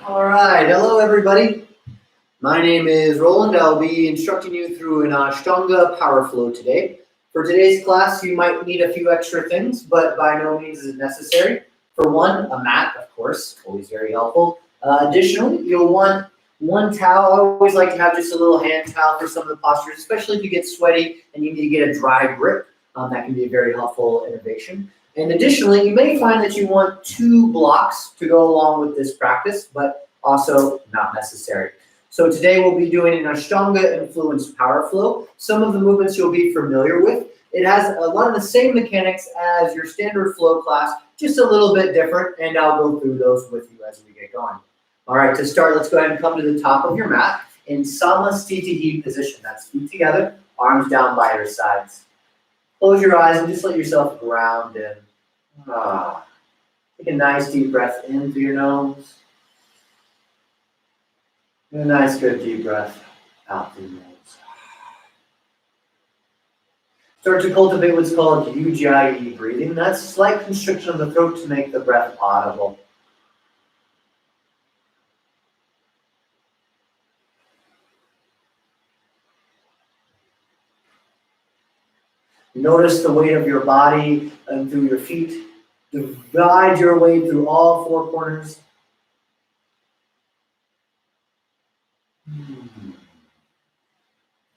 All right, hello everybody. My name is Roland. I'll be instructing you through an Ashtanga power flow today. For today's class, you might need a few extra things, but by no means is it necessary. For one, a mat, of course, always very helpful. Additionally, you'll want one towel. I always like to have just a little hand towel for some of the postures, especially if you get sweaty and you need to get a dry grip. That can be a very helpful innovation. And additionally, you may find that you want 2 blocks to go along with this practice, but also not necessary. So today we'll be doing an Ashtanga influenced power flow. Some of the movements you'll be familiar with. It has a lot of the same mechanics as your standard flow class, just a little bit different, and I'll go through those with you as we get going. All right, to start, let's go ahead and come to the top of your mat in Samasthiti position. That's feet together, arms down by your sides. Close your eyes and just let yourself ground in. Take a nice deep breath in through your nose. And a nice good deep breath out through your nose. Start to cultivate what's called Ujjayi breathing. That's slight constriction of the throat to make the breath audible. Notice the weight of your body and through your feet. Divide your weight through all 4 corners.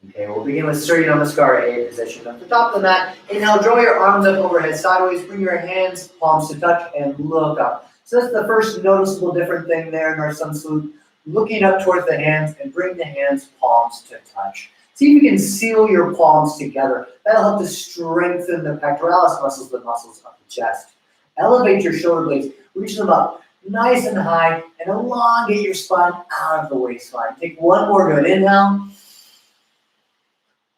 Okay, we'll begin with Surya Namaskar A position. At the top of the mat, inhale, draw your arms up overhead sideways, bring your hands, palms to touch, and look up. So that's the first noticeable different thing there in our sun salute. Looking up towards the hands and bring the hands, palms to touch. See if you can seal your palms together. That'll help to strengthen the pectoralis muscles, the muscles of the chest. Elevate your shoulder blades, reach them up nice and high, and elongate your spine out of the waistline. Take one more good inhale.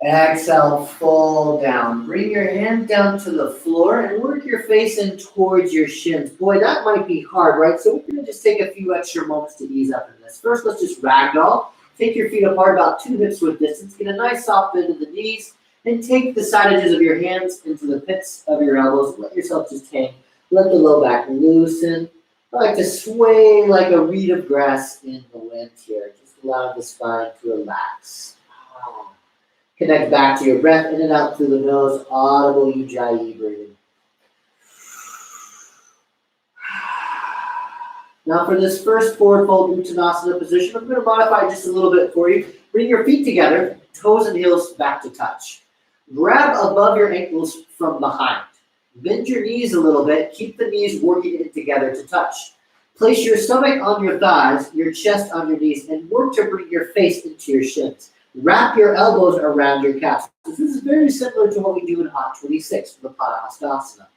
Exhale, fold down. Bring your hand down to the floor and work your face in towards your shins. Boy, that might be hard, right? So we're going to just take a few extra moments to ease up in this. First, let's just ragdoll. Take your feet apart about 2 hips width distance. Get a nice soft bend of the knees. And take the side edges of your hands into the pits of your elbows. Let yourself just hang. Let the low back loosen. I like to sway like a reed of grass in the wind here. Just allow the spine to relax. Connect back to your breath, in and out through the nose, audible Ujjayi breathing. Now for this first forward fold Uttanasana position, I'm going to modify just a little bit for you. Bring your feet together, toes and heels back to touch. Grab above your ankles from behind. Bend your knees a little bit, keep the knees working in together to touch. Place your stomach on your thighs, your chest on your knees, and work to bring your face into your shins. Wrap your elbows around your calves. This is very similar to what we do in Hot 26 for the Padahastasana.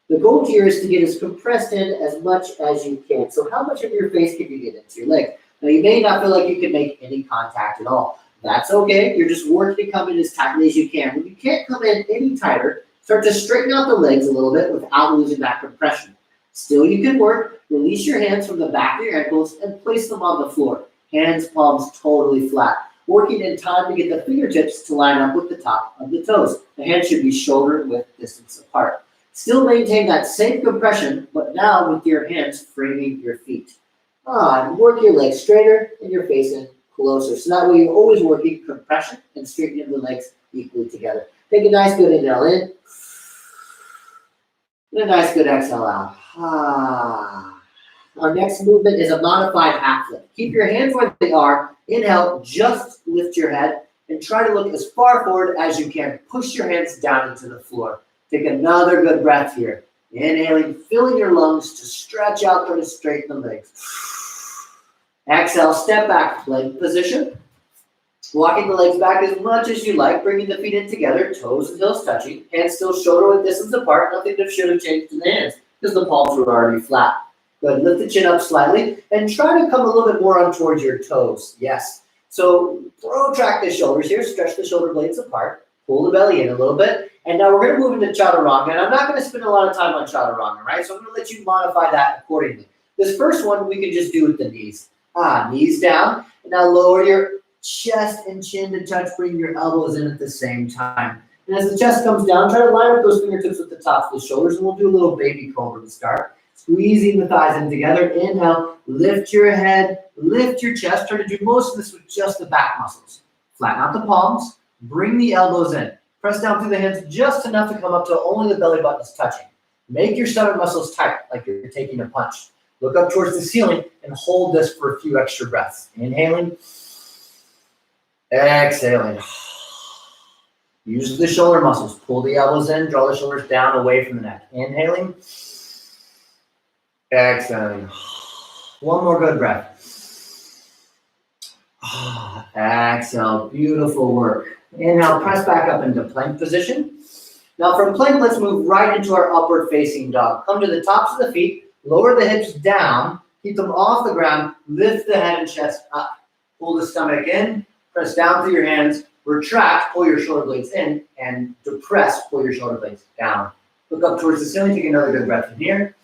The goal here is to get as compressed in as much as you can. So how much of your face can you get into your leg? Now you may not feel like you can make any contact at all. That's okay. You're just working to come in as tightly as you can. When you can't come in any tighter, start to straighten out the legs a little bit without losing that compression. Still you can work. Release your hands from the back of your ankles and place them on the floor. Hands, palms totally flat. Working in time to get the fingertips to line up with the top of the toes. The hands should be shoulder width distance apart. Still maintain that same compression, but now with your hands framing your feet. And work your legs straighter and your face in closer. So that way you're always working compression and straightening the legs equally together. Take a nice good inhale in. And a nice good exhale out. Our next movement is a modified half lift. Keep your hands where they are. Inhale, just lift your head and try to look as far forward as you can. Push your hands down into the floor. Take another good breath here. Inhaling, filling your lungs to stretch out, try to straighten the legs. Exhale, step back, plank position. Walking the legs back as much as you like, bringing the feet in together, toes and heels touching, hands still shoulder width distance apart. Nothing that should have changed in the hands because the palms were already flat. Good. Lift the chin up slightly and try to come a little bit more on towards your toes. Yes. So protract the shoulders here. Stretch the shoulder blades apart. Pull the belly in a little bit. And now we're going to move into Chaturanga. And I'm not going to spend a lot of time on Chaturanga, right? So I'm going to let you modify that accordingly. This first one we can just do with the knees. Knees down. And now lower your chest and chin to touch. Bring your elbows in at the same time. And as the chest comes down, try to line up those fingertips with the tops of the shoulders. And we'll do a little baby cobra to start. Squeezing the thighs in together. Inhale, lift your head, lift your chest. Try to do most of this with just the back muscles. Flatten out the palms, bring the elbows in. Press down through the hands just enough to come up till only the belly button is touching. Make your stomach muscles tight, like you're taking a punch. Look up towards the ceiling and hold this for a few extra breaths. Inhaling, exhaling. Use the shoulder muscles. Pull the elbows in, draw the shoulders down away from the neck. Inhaling, exhaling. One more good breath. Exhale, beautiful work. Inhale, press back up into plank position. Now from plank, let's move right into our upward facing dog. Come to the tops of the feet, lower the hips down, keep them off the ground, lift the head and chest up. Pull the stomach in, press down through your hands, retract, pull your shoulder blades in, and depress, pull your shoulder blades down. Look up towards the ceiling, take another good breath in here.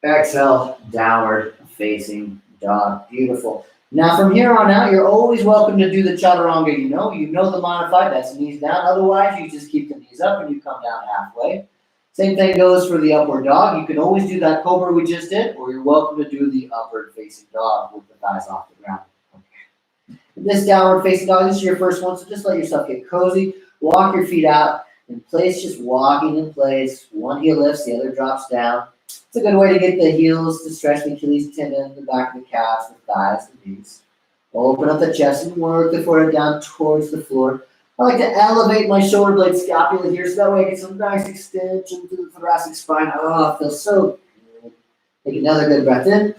Exhale, downward facing dog. Beautiful. Now from here on out, you're always welcome to do the chaturanga. You know the modified, that's knees down. Otherwise, you just keep the knees up and you come down halfway. Same thing goes for the upward dog. You can always do that cobra we just did, or you're welcome to do the upward facing dog with the thighs off the ground. Okay. This downward facing dog, this is your first one, so just let yourself get cozy. Walk your feet out in place, just walking in place. One heel lifts, the other drops down. It's a good way to get the heels to stretch the Achilles tendon, the back of the calves, the thighs, the knees. Open up the chest and work the forehead down towards the floor. I like to elevate my shoulder blade scapula here so that way I get some nice extension to the thoracic spine. Oh, it feels so good. Take another good breath in.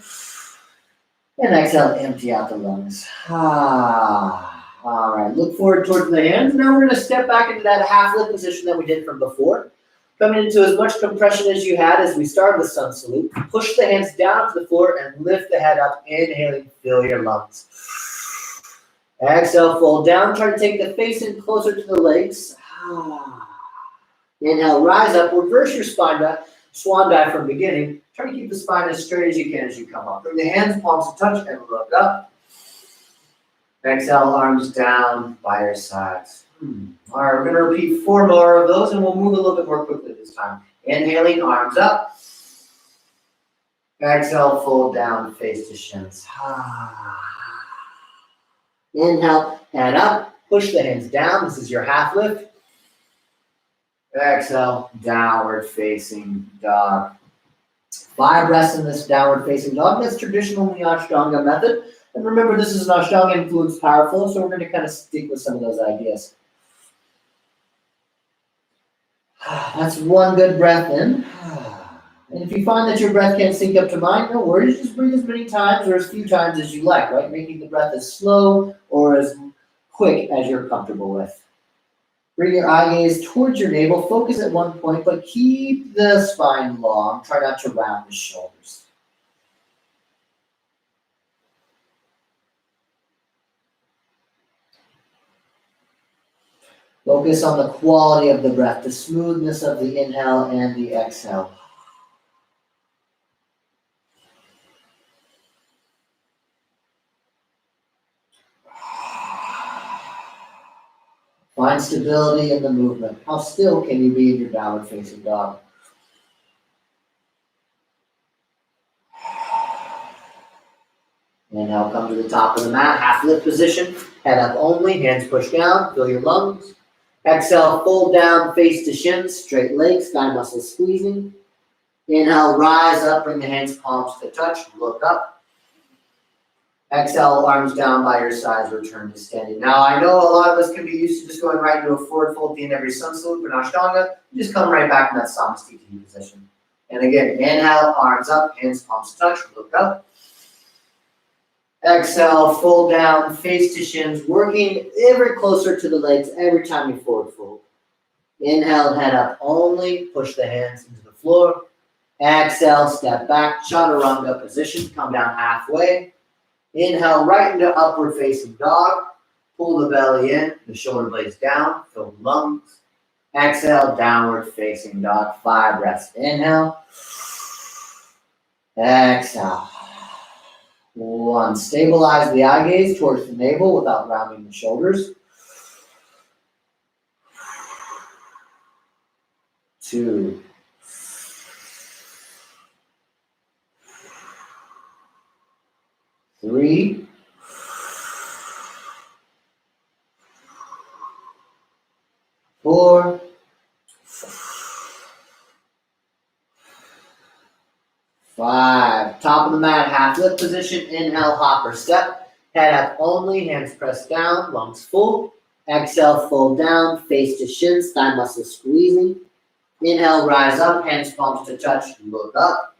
And exhale, empty out the lungs. All right, look forward towards the hands. Now we're going to step back into that half lift position that we did from before. Coming into as much compression as you had as we started the sun salute. Push the hands down to the floor and lift the head up. Inhaling, fill your lungs. Exhale, fold down. Try to take the face in closer to the legs. Inhale, rise up. Reverse your spine dive. Swan dive from beginning. Try to keep the spine as straight as you can as you come up. Bring the hands, palms to touch, and look up. Exhale, arms down by your sides. All right, we're going to repeat 4 more of those, and we'll move a little bit more quickly this time. Inhaling, arms up. Exhale, fold down, face to shins. Inhale, head up. Push the hands down. This is your half lift. Exhale, downward facing dog. 5 breaths in this downward facing dog. That's traditional in the Ashtanga method. And remember, this is an Ashtanga influenced power flow, so we're going to kind of stick with some of those ideas. That's 1 good breath in. And if you find that your breath can't sync up to mine, no worries. Just breathe as many times or as few times as you like, right? Making the breath as slow or as quick as you're comfortable with. Bring your eye gaze towards your navel. Focus at one point, but keep the spine long. Try not to round the shoulders. Focus on the quality of the breath, the smoothness of the inhale and the exhale. Find stability in the movement. How still can you be in your downward facing dog? Inhale, come to the top of the mat, half lift position, head up only, hands push down, fill your lungs. Exhale, fold down, face to shins, straight legs, thigh muscles squeezing. Inhale, rise up, bring the hands, palms to touch, look up. Exhale, arms down by your sides, return to standing. Now, I know a lot of us can be used to just going right into a forward fold at the end of every sun salute, but in Ashtanga, you just come right back in that Samasthiti position. And again, inhale, arms up, hands, palms to touch, look up. Exhale, fold down, face to shins, working ever closer to the legs every time you forward fold. Inhale, head up only, push the hands into the floor. Exhale, step back, chaturanga position, come down halfway. Inhale, right into upward facing dog. Pull the belly in, the shoulder blades down, fill the lungs. Exhale, downward facing dog, 5 breaths. Inhale. Exhale. 1, stabilize the eye gaze towards the navel without rounding the shoulders. 2. 3, 4, 5. Top of the mat, half lift position. Inhale, hopper step. Head up only, hands pressed down, lungs full. Exhale, fold down, face to shins, thigh muscles squeezing. Inhale, rise up, hands palms to touch, look up.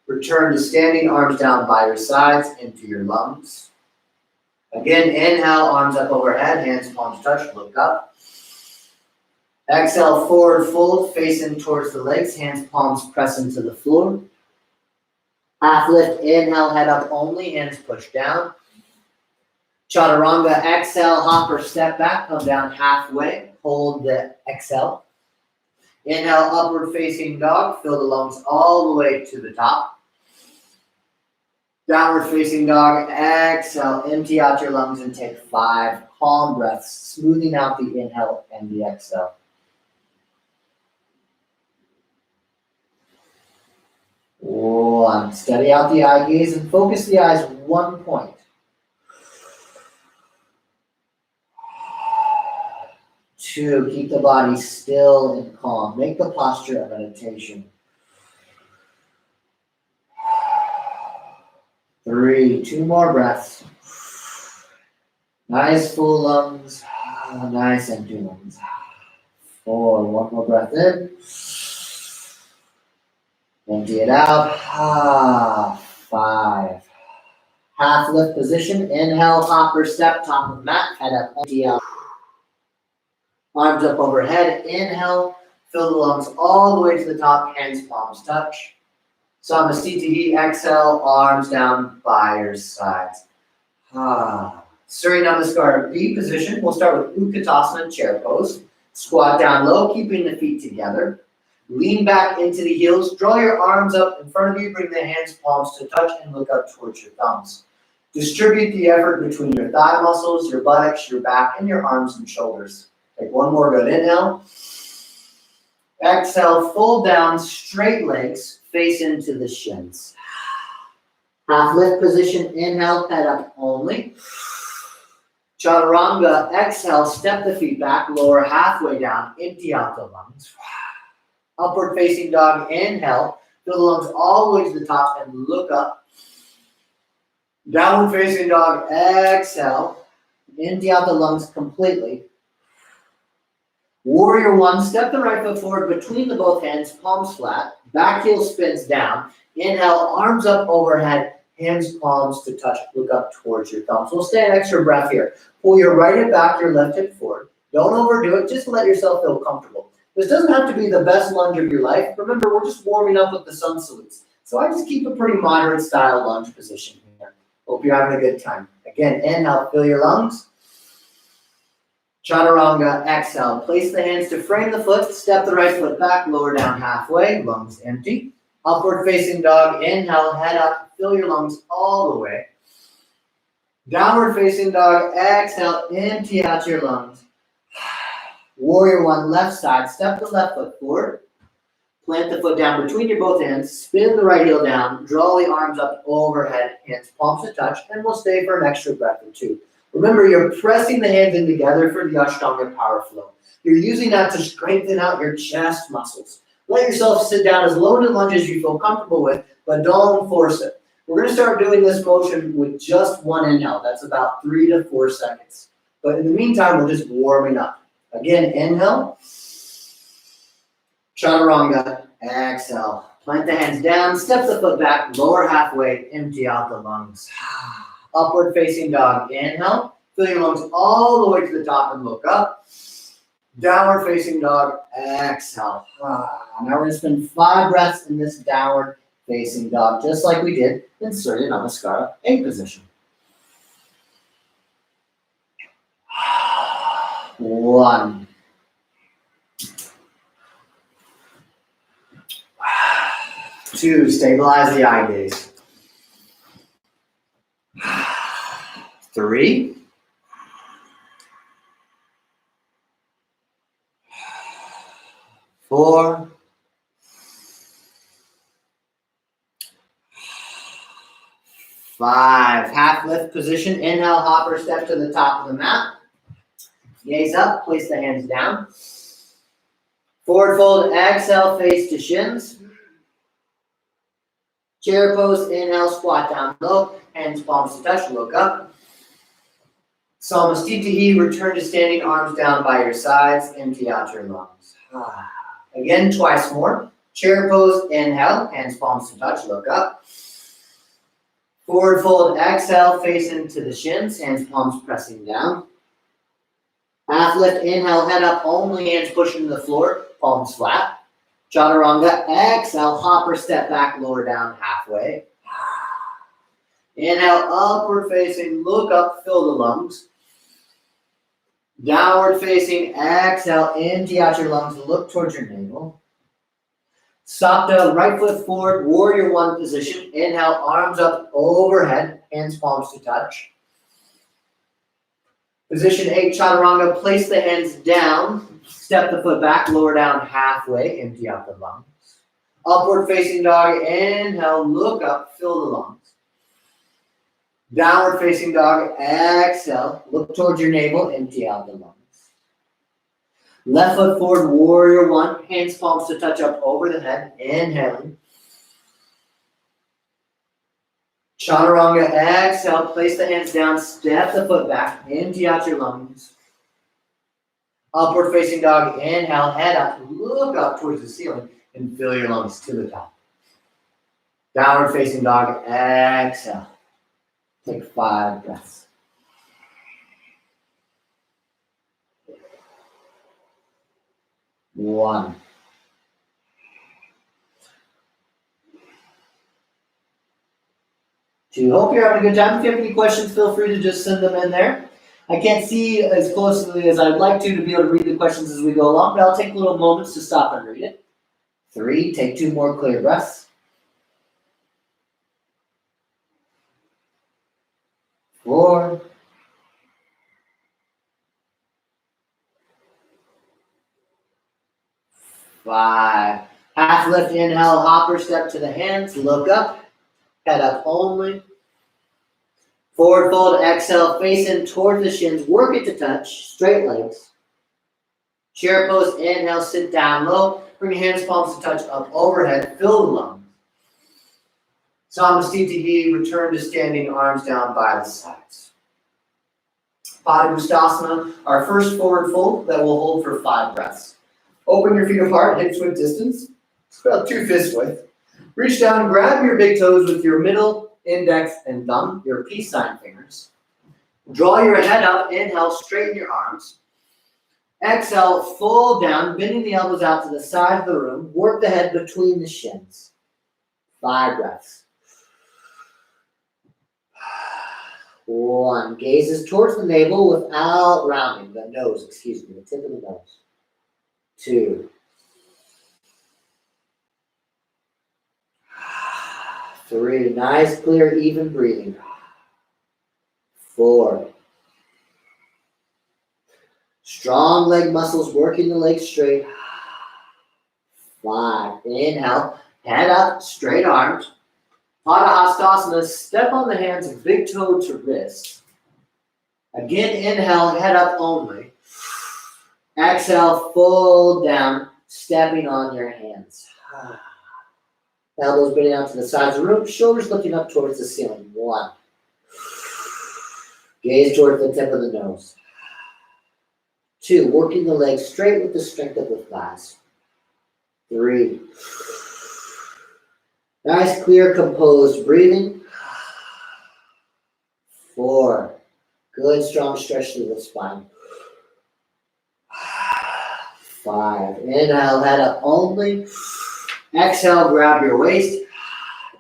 Return to standing, arms down by your sides, into your lungs. Again, inhale, arms up overhead, hands palms touch, look up. Exhale, forward fold, facing towards the legs, hands palms press into the floor. Half lift, inhale, head up only, hands push down. Chaturanga, exhale, hopper, step back, come down halfway, hold the exhale. Inhale, upward facing dog, fill the lungs all the way to the top. Downward facing dog, exhale, empty out your lungs and take 5 calm breaths, smoothing out the inhale and the exhale. One, steady out the eye gaze and focus the eyes one point. 2, keep the body still and calm. Make the posture a meditation. 3, 2 more breaths. Nice full lungs, nice empty lungs. 4, 1 more breath in. Empty it out. 5. Half lift position. Inhale, hopper step, top of the mat, head up, empty out. Arms up overhead. Inhale, fill the lungs all the way to the top, hands palms touch. Samasthiti, exhale, arms down by your sides. Surya Namaskar, V position. We'll start with Utkatasana, chair pose. Squat down low, keeping the feet together. Lean back into the heels. Draw your arms up in front of you. Bring the hands, palms to touch, and look up towards your thumbs. Distribute the effort between your thigh muscles, your buttocks, your back, and your arms and shoulders. Take 1 more good inhale. Exhale, fold down, straight legs, face into the shins. Half lift position, inhale, head up only. Chaturanga, exhale, step the feet back, lower halfway down, empty out the lungs. Upward facing dog, inhale, fill the lungs all the way to the top and look up. Downward facing dog, exhale, empty out the lungs completely. Warrior 1, step the right foot forward between the both hands, palms flat, back heel spins down. Inhale, arms up overhead, hands palms to touch, look up towards your thumbs. We'll stay an extra breath here. Pull your right hip back, your left hip forward. Don't overdo it, just let yourself feel comfortable. This doesn't have to be the best lunge of your life. Remember, we're just warming up with the sun salutes. So I just keep a pretty moderate style lunge position here. Hope you're having a good time. Again, inhale, fill your lungs. Chaturanga, exhale. Place the hands to frame the foot. Step the right foot back, lower down halfway. Lungs empty. Upward facing dog. Inhale, head up. Fill your lungs all the way. Downward facing dog. Exhale, empty out your lungs. Warrior 1, left side. Step the left foot forward. Plant the foot down between your both hands. Spin the right heel down. Draw the arms up overhead. Hands palms to touch. And we'll stay for an extra breath or 2. Remember, you're pressing the hands in together for the Ashtanga power flow. You're using that to strengthen out your chest muscles. Let yourself sit down as low in the lunge as you feel comfortable with, but don't force it. We're going to start doing this motion with just 1 inhale. That's about 3 to 4 seconds. But in the meantime, we're just warming up. Again, inhale. Chaturanga, exhale. Plant the hands down, step the foot back, lower halfway, empty out the lungs. Upward facing dog, inhale. Fill your lungs all the way to the top and look up. Downward facing dog, exhale. Now we're going to spend 5 breaths in this downward facing dog, just like we did in Surya Namaskar, A position. 1. 2, stabilize the eye gaze. 3. 4. 5. 5. Half lift position. Inhale, hopper step to the top of the mat. Gaze up, place the hands down. Forward fold, exhale, face to shins. Chair pose, inhale, squat down low. Hands, palms to touch, look up. Samastitihi, return to standing, arms down by your sides. Empty out your lungs. Again, twice more. Chair pose, inhale, hands, palms to touch, look up. Forward fold, exhale, face into the shins, hands, palms pressing down. Half lift, inhale, head up, only hands pushing to the floor, palms flat. Chaturanga, exhale, hopper, step back, lower down halfway. Inhale, upward facing, look up, fill the lungs. Downward facing, exhale, empty out your lungs, look towards your navel. Sapta, right foot forward, warrior one position. Inhale, arms up overhead, hands, palms to touch. Position 8, Chaturanga, place the hands down, step the foot back, lower down halfway, empty out the lungs. Upward facing dog, inhale, look up, fill the lungs. Downward facing dog, exhale, look towards your navel, empty out the lungs. Left foot forward, warrior one, hands, palms to touch up over the head, inhaling. Chaturanga, exhale, place the hands down, step the foot back, empty out your lungs. Upward facing dog, inhale, head up, look up towards the ceiling, and fill your lungs to the top. Downward facing dog, exhale. Take 5 breaths. One. Two. Hope you're having a good time. If you have any questions, feel free to just send them in there. I can't see as closely as I'd like to be able to read the questions as we go along, but I'll take little moments to stop and read it. 3. Take 2 more clear breaths. 4. 5. Half lift, inhale, hopper, step to the hands, look up, head up only. Forward fold, exhale, face in toward the shins, work it to touch, straight legs. Chair pose, inhale, sit down low, bring your hands, palms to touch up overhead, fill the lungs. Samastitihi, return to standing, arms down by the sides. Padangusthasana, our first forward fold that we'll hold for 5 breaths. Open your feet apart, hips width distance. It's about 2 fists width. Reach down, grab your big toes with your middle, index, and thumb, your peace sign fingers. Draw your head up, inhale, straighten your arms. Exhale, fold down, bending the elbows out to the side of the room. Work the head between the shins. 5 breaths. 1. Gazes towards the navel without rounding, the nose, the tip of the nose. 2. 3. Nice, clear, even breathing. 4. Strong leg muscles, working the legs straight. 5. Inhale, head up, straight arms. Padahastasana, step on the hands, big toe to wrist. Again, inhale, head up only. Exhale, fold down, stepping on your hands. Elbows bending out to the sides of the room, shoulders lifting up towards the ceiling. 1. Gaze towards the tip of the nose. 2. Working the legs straight with the strength of the thighs. 3. Nice, clear, composed breathing. 4. Good, strong stretch through the spine. 5. Inhale, head up only. Exhale, grab your waist.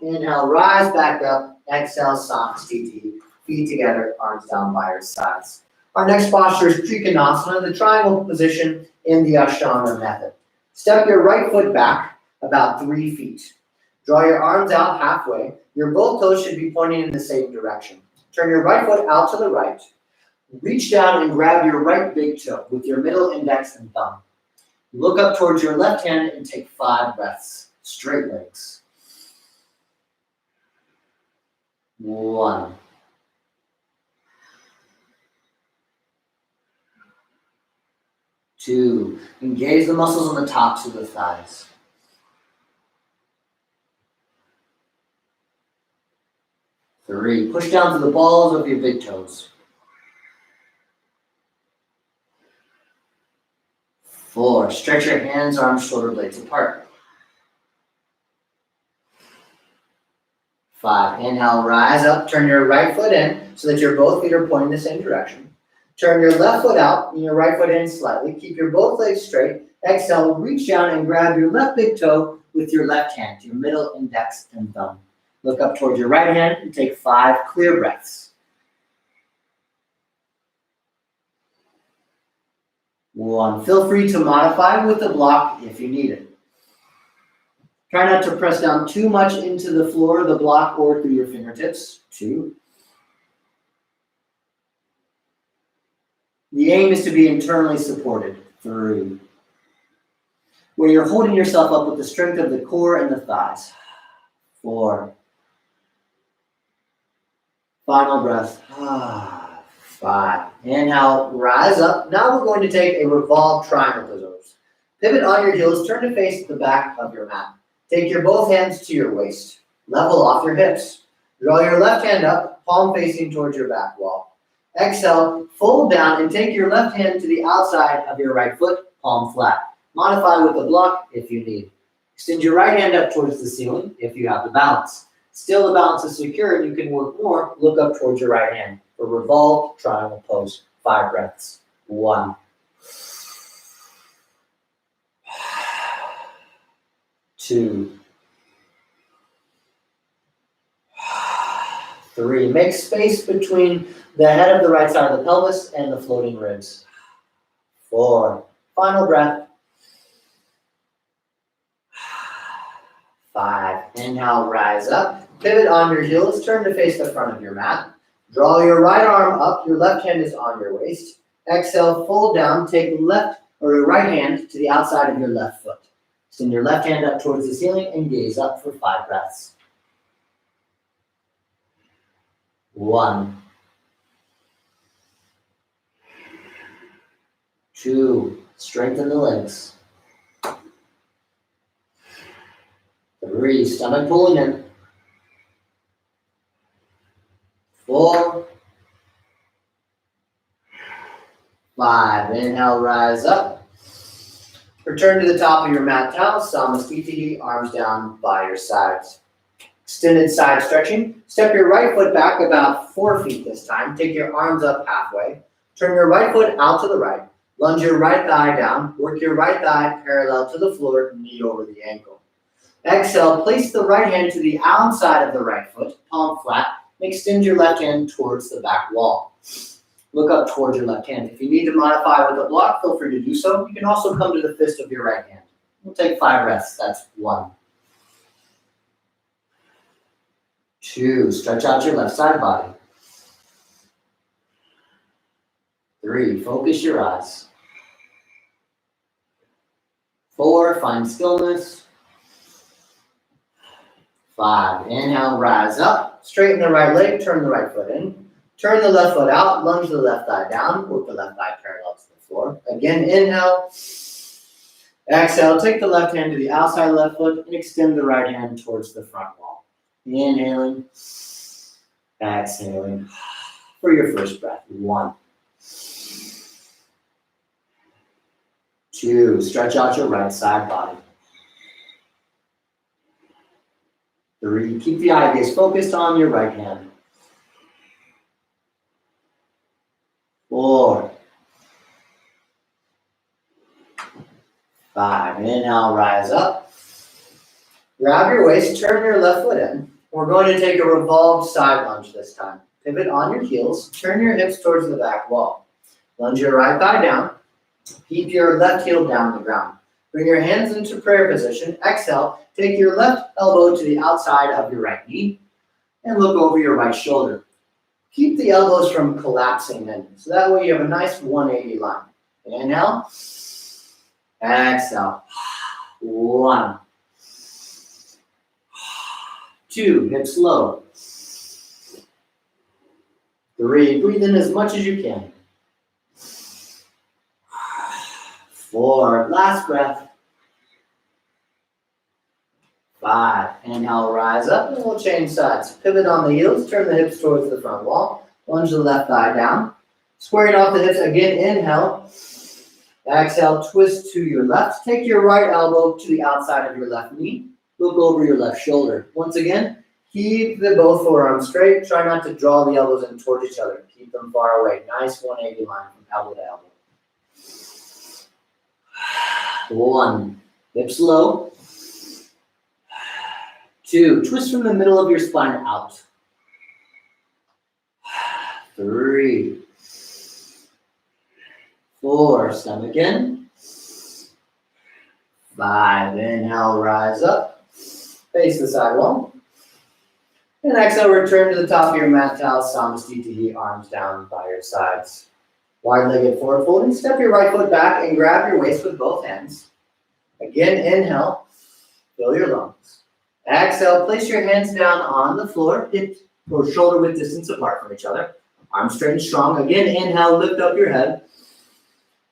Inhale, rise back up. Exhale, Samastitihi. Feet together, arms down by your sides. Our next posture is Trikonasana, the triangle position in the Ashtanga method. Step your right foot back about 3 feet. Draw your arms out halfway. Your both toes should be pointing in the same direction. Turn your right foot out to the right. Reach down and grab your right big toe with your middle index and thumb. Look up towards your left hand and take 5 breaths. Straight legs. 1. 2. Engage the muscles on the tops of the thighs. 3. Push down to the balls of your big toes. 4. Stretch your hands, arms, shoulder blades apart. 5. Inhale, rise up, turn your right foot in so that your both feet are pointing the same direction. Turn your left foot out and your right foot in slightly. Keep your both legs straight. Exhale, reach down and grab your left big toe with your left hand, your middle index and thumb. Look up towards your right hand and take 5 clear breaths. 1. Feel free to modify with the block if you need it. Try not to press down too much into the floor, the block, or through your fingertips. 2. The aim is to be internally supported. 3. Where you're holding yourself up with the strength of the core and the thighs. 4. Final breath. 5. Inhale, rise up. Now we're going to take a revolved triangle pose. Pivot on your heels, turn to face the back of your mat. Take your both hands to your waist. Level off your hips. Draw your left hand up, palm facing towards your back wall. Exhale, fold down and take your left hand to the outside of your right foot, palm flat. Modify with the block if you need. Extend your right hand up towards the ceiling if you have the balance. Still the balance is secure and you can work more, look up towards your right hand for revolved triangle pose. 5 breaths. 1. 2. 3. Make space between the head of the right side of the pelvis and the floating ribs. 4. Final breath. 5. Inhale, rise up. Pivot on your heels. Turn to face the front of your mat. Draw your right arm up. Your left hand is on your waist. Exhale, fold down. Take left or your right hand to the outside of your left foot. Extend your left hand up towards the ceiling and gaze up for 5 breaths. 1. 2. Strengthen the legs. 3. Stomach pulling in. 4. 5. Inhale, rise up. Return to the top of your mat towel, Samasthiti, arms down by your sides. Extended side stretching. Step your right foot back about 4 feet this time. Take your arms up halfway. Turn your right foot out to the right. Lunge your right thigh down. Work your right thigh parallel to the floor, knee over the ankle. Exhale, place the right hand to the outside of the right foot, palm flat, and extend your left hand towards the back wall. Look up towards your left hand. If you need to modify with a block, feel free to do so. You can also come to the fist of your right hand. We'll take 5 breaths. That's 1. 2. Stretch out your left side body. 3. Focus your eyes. 4. Find stillness. 5. Inhale, rise up. Straighten the right leg, turn the right foot in. Turn the left foot out, lunge the left thigh down, work the left thigh parallel to the floor. Again, inhale. Exhale, take the left hand to the outside left foot and extend the right hand towards the front wall. Inhaling, exhaling for your first breath. 1. 2. Stretch out your right side body. 3. Keep the eye gaze focused on your right hand. 4. 5. Inhale, rise up. Grab your waist, turn your left foot in. We're going to take a revolved side lunge this time. Pivot on your heels, turn your hips towards the back wall. Lunge your right thigh down. Keep your left heel down on the ground. Bring your hands into prayer position. Exhale, take your left elbow to the outside of your right knee and look over your right shoulder. Keep the elbows from collapsing in, so that way you have a nice 180 line. Inhale, exhale. 1. 2, hips low. 3, breathe in as much as you can. 4, last breath. 5, inhale, rise up, and we'll change sides. Pivot on the heels, turn the hips towards the front wall. Lunge the left thigh down. Squaring off the hips, again, inhale. Exhale, twist to your left. Take your right elbow to the outside of your left knee. Look over your left shoulder. Once again, keep the both forearms straight. Try not to draw the elbows in towards each other. Keep them far away. Nice 180 line from elbow to elbow. 1, hips low. 2, twist from the middle of your spine out. 3, 4, stomach in. 5, inhale, rise up. Face the side wall. And exhale, return to the top of your mat towel, Samasthiti, arms down by your sides. Wide-legged forward folding. Step your right foot back and grab your waist with both hands. Again, inhale, fill your lungs. Exhale, place your hands down on the floor, hip or shoulder width distance apart from each other. Arms straight and strong. Again, inhale, lift up your head.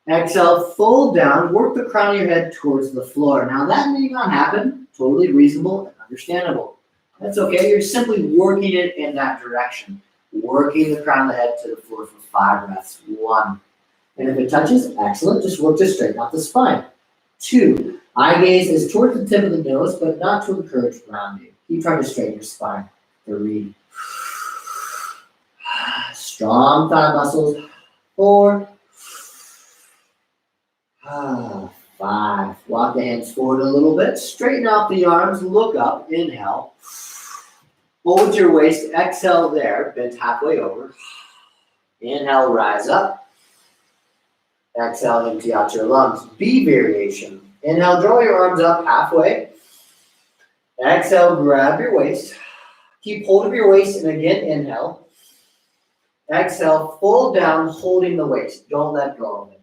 Exhale, fold down, work the crown of your head towards the floor. Now that may not happen, totally reasonable and understandable. That's okay, you're simply working it in that direction. Working the crown of the head to the floor for 5 breaths. 1. And if it touches, excellent, just work to straighten out the spine. 2, eye gaze is towards the tip of the nose, but not to encourage rounding. Keep trying to straighten your spine. 3. Strong thigh muscles. 4. 5. Walk the hands forward a little bit. Straighten out the arms. Look up. Inhale. Hold your waist. Exhale there. Bend halfway over. Inhale. Rise up. Exhale. Empty out your lungs. B variation. Inhale. Draw your arms up halfway. Exhale. Grab your waist. Keep hold of your waist. And again, inhale. Exhale. Fold down, holding the waist. Don't let go of it.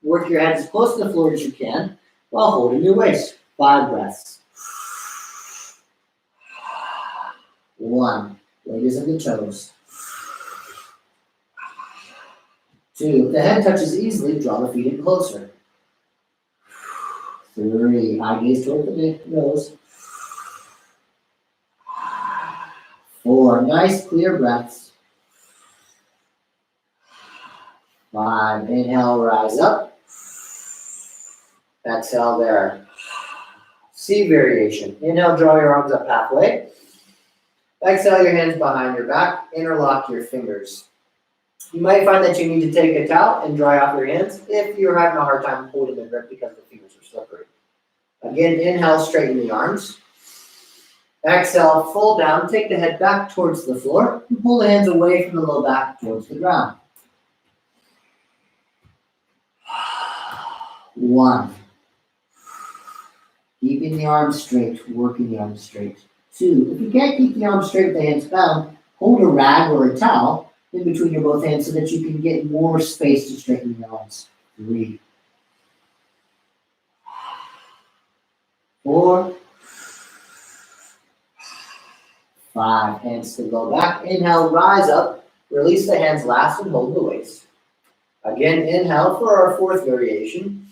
Work your hands as close to the floor as you can while holding your waist. 5 breaths. 1, legs and the toes. 2, if the head touches easily, draw the feet in closer. 3, eye gaze toward the nose. 4, nice clear breaths. 5, inhale, rise up. Exhale there. C variation. Inhale, draw your arms up halfway. Exhale, your hands behind your back. Interlock your fingers. You might find that you need to take a towel and dry off your hands if you're having a hard time holding the grip because the fingers are slippery. Again, inhale, straighten the arms. Exhale, fold down. Take the head back towards the floor and pull the hands away from the low back towards the ground. 1. Keeping the arms straight, working the arms straight. 2, if you can't keep the arms straight with the hands bound, hold a rag or a towel in between your both hands so that you can get more space to straighten your arms. 3. 4. 5, hands to the low back. Inhale, rise up. Release the hands last and hold the waist. Again, inhale for our 4th variation.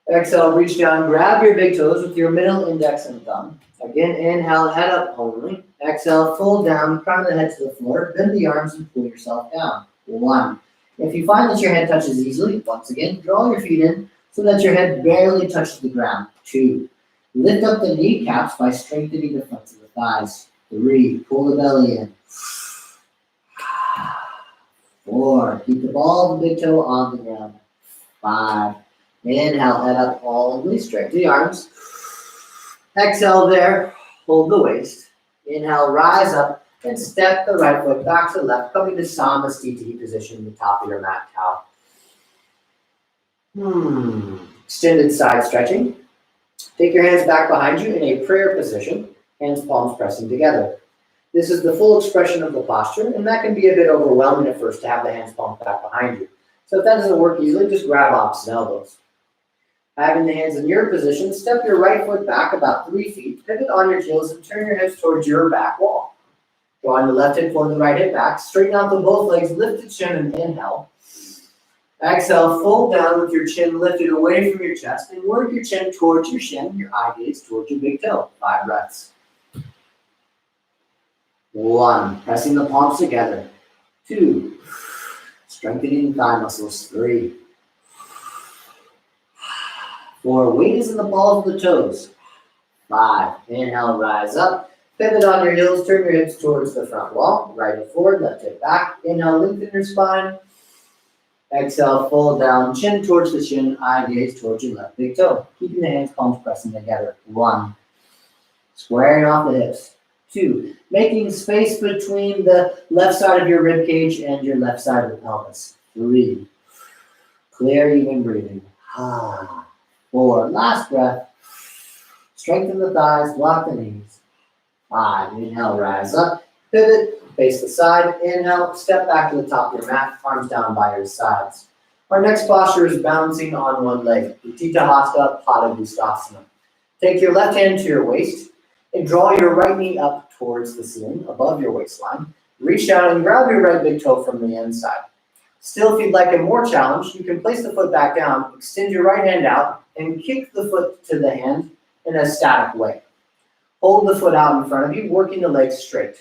Exhale, reach down, grab your big toes with your middle index and thumb. Again, inhale, head up only. Exhale, fold down, crown of the head to the floor, bend the arms and pull yourself down. 1. If you find that your head touches easily, once again, draw your feet in so that your head barely touches the ground. 2. Lift up the kneecaps by strengthening the fronts of the thighs. 3. Pull the belly in. 4. Keep the ball of the big toe on the ground. 5. Inhale, head up all the way, straighten the arms. Exhale there, hold the waist. Inhale, rise up, and step the right foot back to the left, coming to Samasthiti position, the top of your mat towel. Extended side stretching. Take your hands back behind you in a prayer position, hands palms pressing together. This is the full expression of the posture, and that can be a bit overwhelming at first to have the hands palms back behind you. So if that doesn't work easily, just grab opposite elbows. Having the hands in your position, step your right foot back about 3 feet, pivot on your heels, and turn your hips towards your back wall. Drawing the left hip forward, the right hip back. Straighten out the both legs, lift the chin and inhale. Exhale, fold down with your chin lifted away from your chest and work your chin towards your shin, your eye gaze towards your big toe. 5 breaths. 1, pressing the palms together. 2, strengthening thigh muscles. 3, 4, weight is in the balls of the toes. 5, inhale, rise up. Pivot on your heels, turn your hips towards the front wall. Right hip forward, left hip back. Inhale, lengthen your spine. Exhale, fold down, chin towards the shin, eye gaze towards your left big toe. Keeping the hands, palms pressing together. 1, squaring off the hips. 2, making space between the left side of your rib cage and your left side of the pelvis. 3, clear, even breathing. 4, last breath. Strengthen the thighs, block the knees. 5, inhale, rise up, pivot, face the side, inhale, step back to the top of your mat, arms down by your sides. Our next posture is balancing on one leg, Utthita Hasta, Pada Bustasana. Take your left hand to your waist and draw your right knee up towards the ceiling, above your waistline. Reach down and grab your right big toe from the inside. Still, if you'd like a more challenge, you can place the foot back down, extend your right hand out, and kick the foot to the hand in a static way. Hold the foot out in front of you, working the legs straight.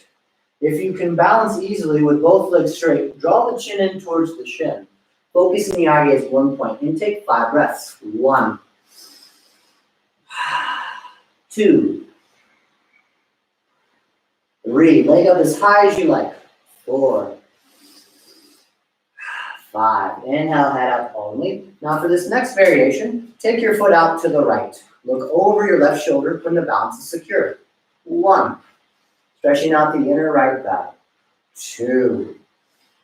If you can balance easily with both legs straight, draw the chin in towards the shin. Focusing the eye gaze 1 point and take 5 breaths. 1, 2, 3, leg up as high as you like. 4, 5, inhale, head up only. Now for this next variation, take your foot out to the right. Look over your left shoulder when the balance is secure. 1, stretching out the inner right thigh. 2,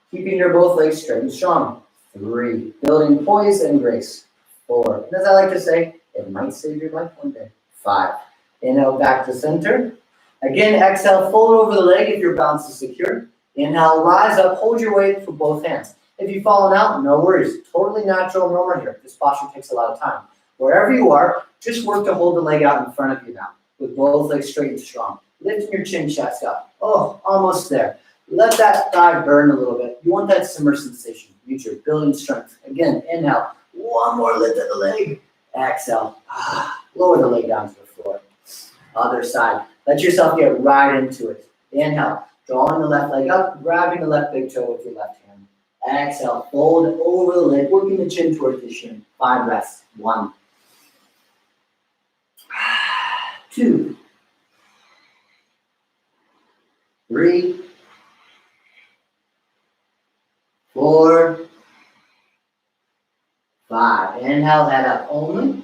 keeping your both legs straight and strong. 3, building poise and grace. 4, and as I like to say, it might save your life one day. 5, inhale back to center. Again, exhale, fold over the leg if your balance is secure. Inhale, rise up, hold your weight for both hands. If you've fallen out, no worries. Totally natural and normal here. This posture takes a lot of time. Wherever you are, just work to hold the leg out in front of you now, with both legs straight and strong. Lifting your chin, chest up. Oh, almost there. Let that thigh burn a little bit. You want that simmer sensation. Use your building strength. Again, inhale. 1 more lift of the leg. Exhale. Lower the leg down to the floor. Other side. Let yourself get right into it. Inhale. Drawing the left leg up, grabbing the left big toe with your left hand. Exhale. Fold over the leg, working the chin towards the shin. 5 breaths. 1, 2, 3, 4, 5. Inhale, head up only.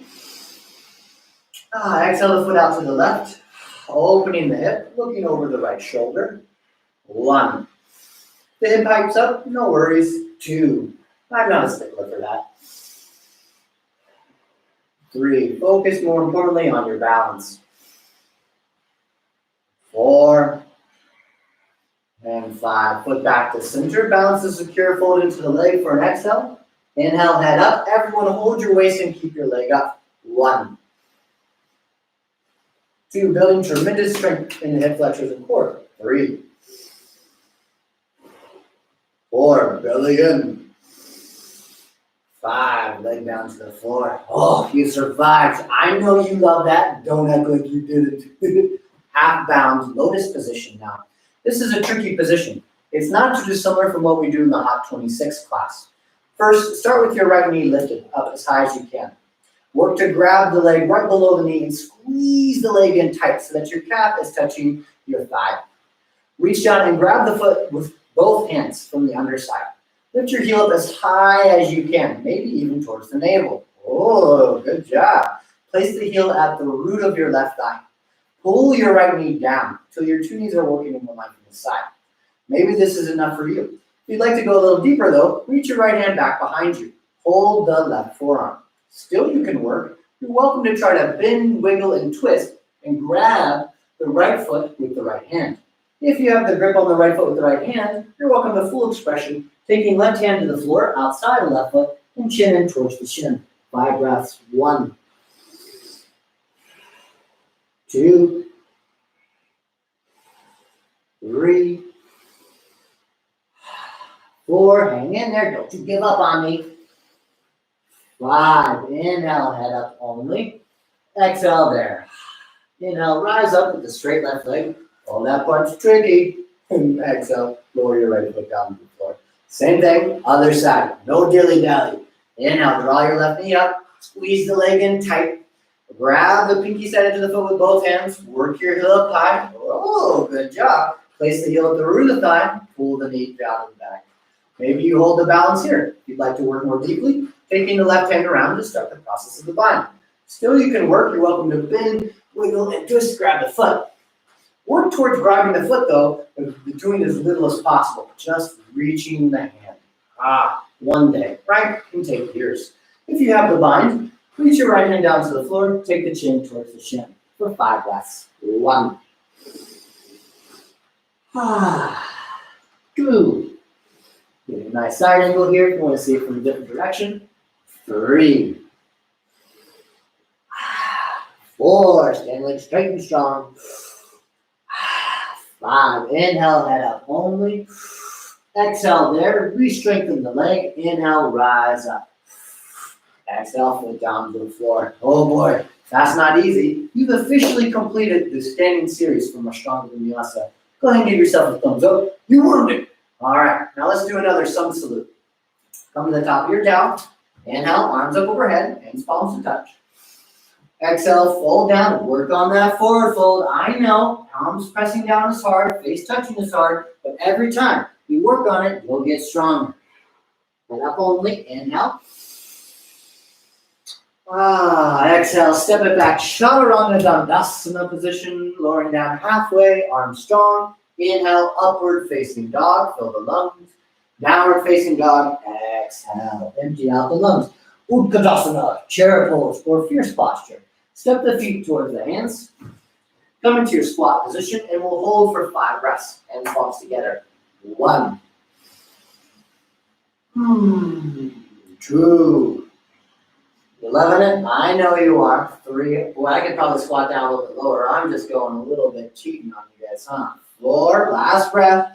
Exhale the foot out to the left. Opening the hip, looking over the right shoulder. 1. The hip pipes up, no worries. 2. I'm not a stickler for that. 3. Focus more importantly on your balance. 4. And 5. Foot back to center. Balance is secure. Fold into the leg for an exhale. Inhale, head up. Everyone hold your waist and keep your leg up. 1. 2. Building tremendous strength in the hip flexors and core. 3. 4. Belly in. 5. Leg down to the floor. Oh, you survived. I know you love that. Don't act like you didn't. Half bound lotus position now. This is a tricky position. It's not too dissimilar from what we do in the Hot 26 class. First, start with your right knee lifted up as high as you can. Work to grab the leg right below the knee and squeeze the leg in tight so that your calf is touching your thigh. Reach down and grab the foot with both hands from the underside. Lift your heel up as high as you can, maybe even towards the navel. Oh, good job. Place the heel at the root of your left thigh. Pull your right knee down till your 2 knees are working in one line from the side. Maybe this is enough for you. If you'd like to go a little deeper though, reach your right hand back behind you. Hold the left forearm. Still you can work. You're welcome to try to bend, wiggle, and twist and grab the right foot with the right hand. If you have the grip on the right foot with the right hand, you're welcome to full expression, taking left hand to the floor outside of left foot and chin in towards the shin. 5 breaths. 1, 2, 3, 4, hang in there, don't you give up on me. 5, inhale, head up only. Exhale there. Inhale, rise up with the straight left leg. Oh, that part's tricky. Exhale, lower your right foot down to the floor. Same thing, other side. No dilly-dally. Inhale, draw your left knee up. Squeeze the leg in tight. Grab the pinky side edge of the foot with both hands. Work your heel up high. Oh, good job. Place the heel at the root of the thigh. Pull the knee down and back. Maybe you hold the balance here. If you'd like to work more deeply, taking the left hand around to start the process of the bind. Still, you can work. You're welcome to bend, wiggle, and just grab the foot. Work towards grabbing the foot, though, doing as little as possible. Just reaching the hand. One day, right? Can take years. If you have the bind, reach your right hand down to the floor. Take the chin towards the shin for 5 breaths. 1. 2. Get a nice side angle here if you want to see it from a different direction. 3. 4. Stand leg straight and strong. 5. Inhale, head up only. Exhale there. Re-strengthen the leg. Inhale, rise up. Exhale, foot down to the floor. Oh boy, that's not easy. You've officially completed the standing series from Ashtanga Vinyasa. Go ahead and give yourself a thumbs up. You earned it. All right, now let's do another sun salute. Come to the top of your down. Inhale, arms up overhead, hands palms to touch. Exhale, fold down, work on that forward fold. I know, palms pressing down is hard, face touching is hard, but every time you work on it, you'll get stronger. Head up only, inhale. Exhale, step it back, Chaturanga Dandasana position, lowering down halfway, arms strong. Inhale, upward facing dog, fill the lungs. Downward facing dog, exhale, empty out the lungs. Utkatasana, chair pose, or fierce posture. Step the feet towards the hands. Come into your squat position, and we'll hold for 5 breaths. Hands palms together. 1. 2. You're loving it? I know you are. 3. Boy, I could probably squat down a little bit lower. I'm just going a little bit cheating on you guys, huh? 4. Last breath.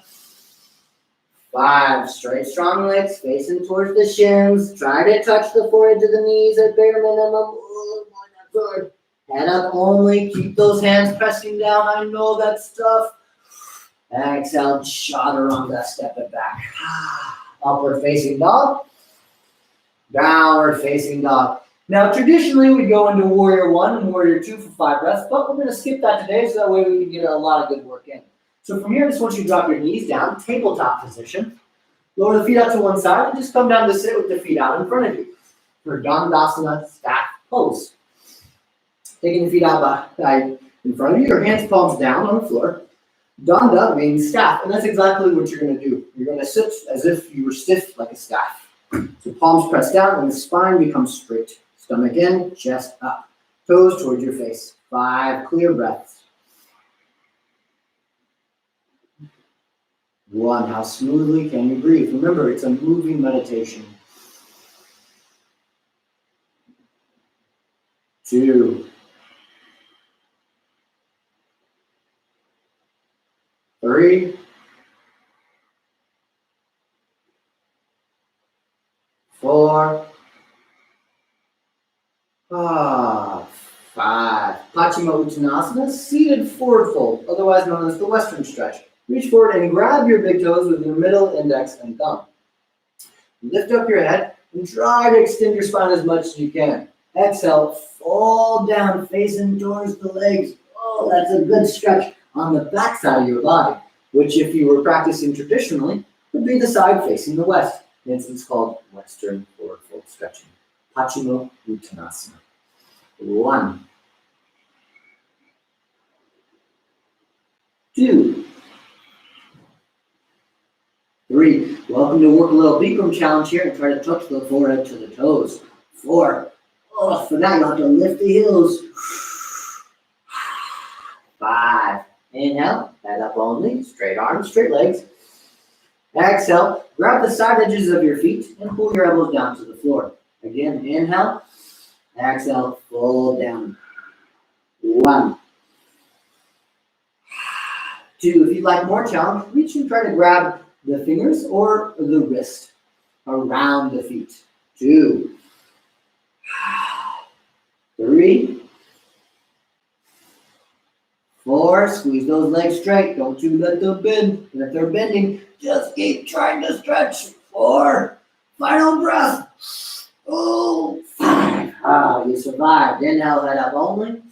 5. Straight, strong legs facing towards the shins. Try to touch the forehead to the knees at bare minimum. Oh, boy, that's good. Head up only. Keep those hands pressing down. I know that's tough. Exhale, chaturanga, step it back. Upward facing dog. Downward facing dog. Now, traditionally, we go into warrior 1 and warrior 2 for 5 breaths, but we're going to skip that today so that way we can get a lot of good work in. So from here, I just want you to drop your knees down, tabletop position. Lower the feet out to one side and just come down to sit with the feet out in front of you for Dandasana staff pose. Taking the feet out in front of you, your hands palms down on the floor. Danda means staff, and that's exactly what you're going to do. You're going to sit as if you were stiff like a staff. So palms press down and the spine becomes straight. Stomach in, chest up. Toes towards your face. 5 clear breaths. 1, how smoothly can you breathe? Remember, it's a moving meditation. 2. 3. 4. 5. Paschimottanasana, Uttanasana, seated forward fold, otherwise known as the Western stretch. Reach forward and grab your big toes with your middle, index, and thumb. Lift up your head and try to extend your spine as much as you can. Exhale, fold down, facing towards the legs. Oh, that's a good stretch on the back side of your body, which if you were practicing traditionally, would be the side facing the west. Hence, it's called Western forward fold stretching. Paschimottanasana. 1. 2. 3. Welcome to work a little Bikram challenge here and try to touch the forehead to the toes. 4. Oh, for that, you'll have to lift the heels. 5. Inhale, head up only, straight arms, straight legs. Exhale, grab the side edges of your feet and pull your elbows down to the floor. Again, inhale, exhale, fold down. 1. 2. If you'd like more challenge, reach and try to grab the fingers or the wrist around the feet. 2, 3, 4. Squeeze those legs straight. Don't you let them bend. And if they're bending, just keep trying to stretch. 4. Final breath. Oh, 5. You survived. Inhale, head up only.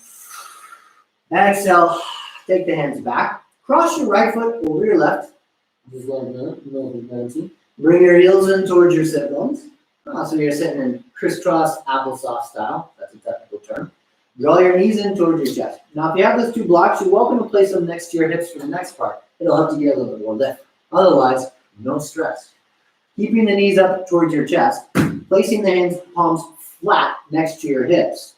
Exhale. Take the hands back. Cross your right foot over your left. Just like that. Bring your heels in towards your sit bones. So you're sitting in crisscross applesauce style. That's a technical term. Draw your knees in towards your chest. Now, if you have those 2 blocks, you're welcome to place them next to your hips for the next part. It'll help you get a little bit more lift. Otherwise, no stress. Keeping the knees up towards your chest, placing the hands palms flat next to your hips.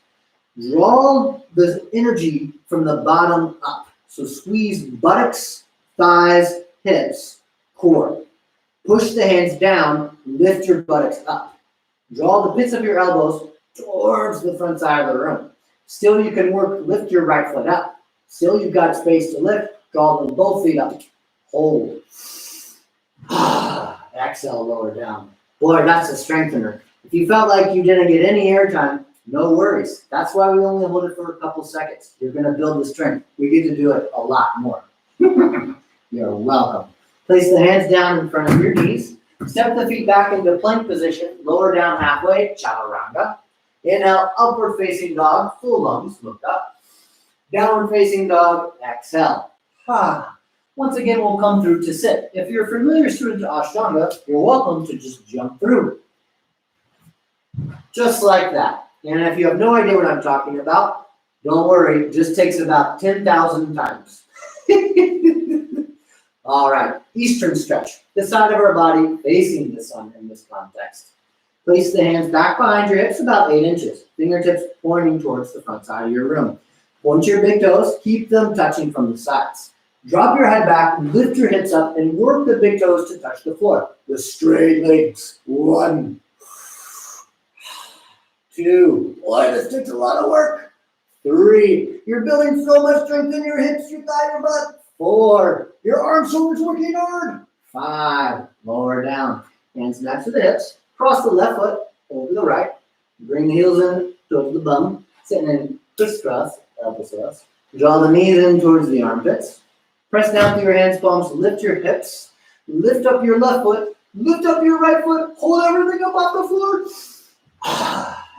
Draw the energy from the bottom up. So squeeze buttocks, thighs, hips, core. Push the hands down, lift your buttocks up. Draw the pits of your elbows towards the front side of the room. Still, you can lift your right foot up. Still, you've got space to lift. Draw them both feet up. Hold. Exhale, lower down. Boy, that's a strengthener. If you felt like you didn't get any air time, no worries. That's why we only hold it for a couple seconds. You're going to build the strength. We get to do it a lot more. You're welcome. Place the hands down in front of your knees. Step the feet back into plank position. Lower down halfway. Chaturanga. Inhale, upward facing dog. Full lungs. Look up. Downward facing dog. Exhale. Once again, we'll come through to sit. If you're a familiar student to Ashtanga, you're welcome to just jump through. Just like that. And if you have no idea what I'm talking about, don't worry. It just takes about 10,000 times. All right. Eastern stretch. The side of our body facing the sun in this context. Place the hands back behind your hips about 8 inches. Fingertips pointing towards the front side of your room. Point your big toes. Keep them touching from the sides. Drop your head back, lift your hips up, and work the big toes to touch the floor. With straight legs. 1, 2. Boy, this takes a lot of work. 3. You're building so much strength in your hips, your thigh, your butt. 4. Your arms, shoulders working hard. 5. Lower down. Hands next to the hips. Cross the left foot over the right. Bring the heels in towards the bum. Sitting in crisscross, applesauce. Draw the knees in towards the armpits. Press down through your hands, palms. Lift your hips. Lift up your left foot. Lift up your right foot. Hold everything up off the floor.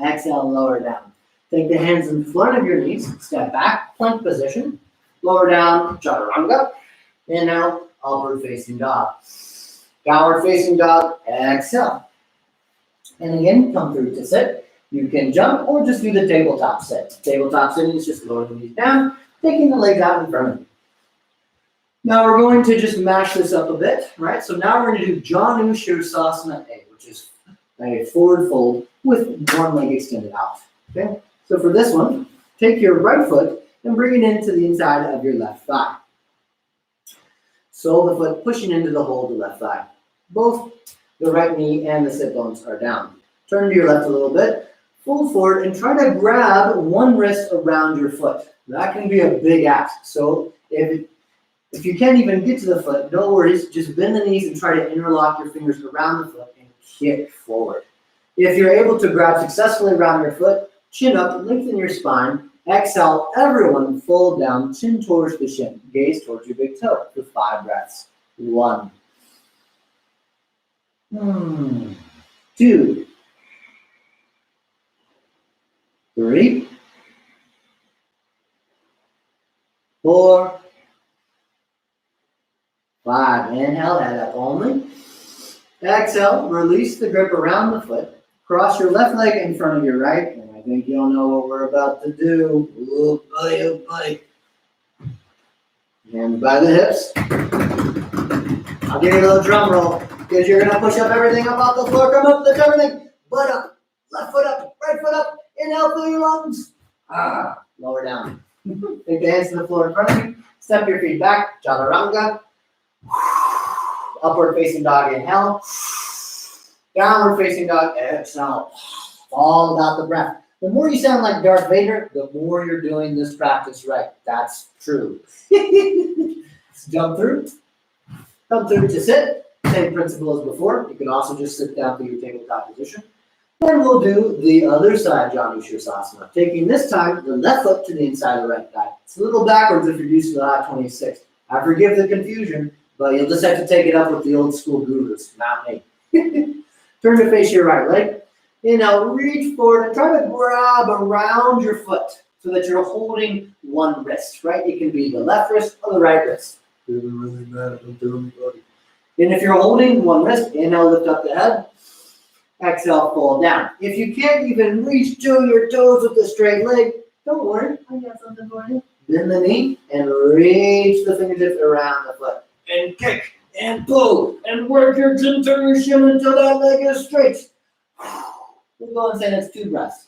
Exhale, lower down. Take the hands in front of your knees. Step back, plank position. Lower down, chaturanga. Inhale, upward facing dog. Downward facing dog. Exhale. And again, come through to sit. You can jump or just do the tabletop sit. Tabletop sitting is just lower the knees down, taking the legs out in front of you. Now we're going to just mash this up a bit, right? So now we're going to do Janu Shirsasana A, which is a forward fold with one leg extended out. Okay? So for this one, take your right foot and bring it into the inside of your left thigh. Sole the foot pushing into the hole of the left thigh. Both the right knee and the sit bones are down. Turn to your left a little bit, fold forward, and try to grab one wrist around your foot. That can be a big ask. So if you can't even get to the foot, no worries. Just bend the knees and try to interlock your fingers around the foot and kick forward. If you're able to grab successfully around your foot, chin up, lengthen your spine. Exhale, everyone fold down, chin towards the shin. Gaze towards your big toe for 5 breaths. 1, 2, 3, 4, 5. Inhale, head up only. Exhale, release the grip around the foot. Cross your left leg in front of your right. And I think you'll know what we're about to do. Oh boy, oh boy. Hands by the hips. I'll give you a little drum roll because you're going to push up everything up off the floor. Come up, lift everything. Butt up. Left foot up. Right foot up. Inhale through your lungs. Lower down. Take the hands to the floor in front of you. Step your feet back. Chaturanga. Upward facing dog, inhale. Downward facing dog, exhale. All about the breath. The more you sound like Darth Vader, the more you're doing this practice right. That's true. Let's jump through. Come through to sit. Same principle as before. You can also just sit down to your tabletop position. Then we'll do the other side, Janu Shirsasana. Taking this time the left foot to the inside of the right thigh. It's a little backwards if you're used to the hot 26. I forgive the confusion, but you'll just have to take it up with the old school gurus, not me. Turn to face your right leg. Inhale, reach forward and try to grab around your foot so that you're holding one wrist, right? It can be the left wrist or the right wrist. And if you're holding one wrist, inhale, lift up the head. Exhale, fold down. If you can't even reach to your toes with a straight leg, don't worry. I got something for you. Bend the knee and reach the fingertips around the foot. And kick and pull and work your chin, turn your shin until that leg is straight. We'll go and say that's 2 breaths.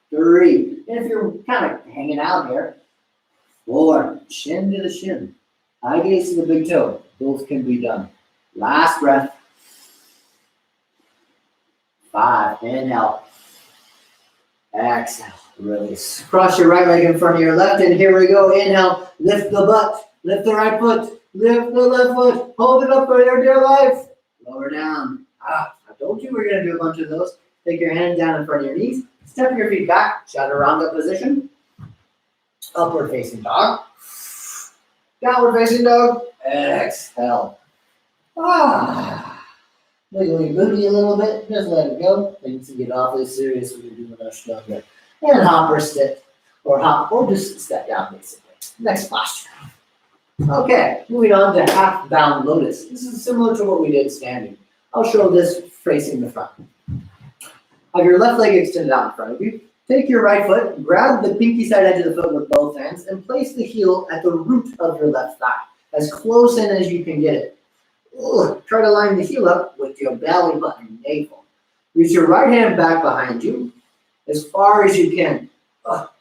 3. And if you're kind of hanging out here, 4. Shin to the shin. Eye gaze to the big toe. Both can be done. Last breath. 5. Inhale. Exhale. Release. Cross your right leg in front of your left, and here we go. Inhale. Lift the butt. Lift the right foot. Lift the left foot. Hold it up for your dear life. Lower down. I told you we're going to do a bunch of those. Take your hands down in front of your knees. Step your feet back. Chaturanga position. Upward facing dog. Downward facing dog. Exhale. Wiggling booty a little bit. Just let it go. Things can get awfully serious when you're doing Ashtanga. And hop or sit. Or hop or just step down basically. Next posture. Okay, moving on to half bound lotus. This is similar to what we did standing. I'll show this facing the front. Have your left leg extended out in front of you. Take your right foot, grab the pinky side edge of the foot with both hands, and place the heel at the root of your left thigh, as close in as you can get it. Try to line the heel up with your belly button navel. Reach your right hand back behind you as far as you can.